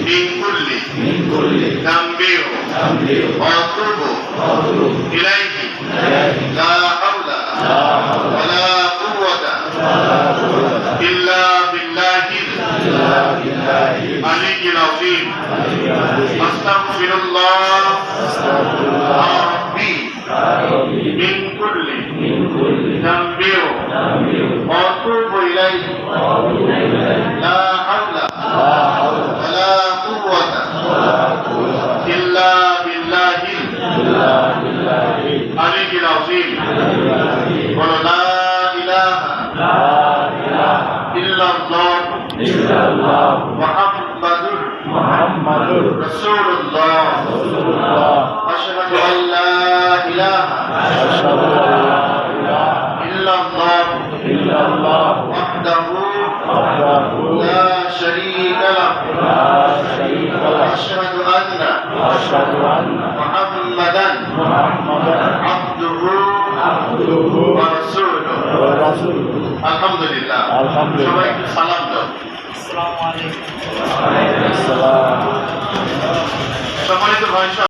من كل ذنب وأتوب إليه لا حول ولا قوة إلا بالله العلي العظيم أستغفر الله ربي من كل ذنب وأتوب إليه لا حول ولا قوة إلا بالله العلي العظيم ولا إله إلا الله محمد رسول الله أشهد أن لا إله إلا الله وحده لا شريك له أشهد أن محمدا عبده ورسوله الحمد لله সবাইকে সালাম দাও আসসালামু আলাইকুম। সম্মানিত ভাই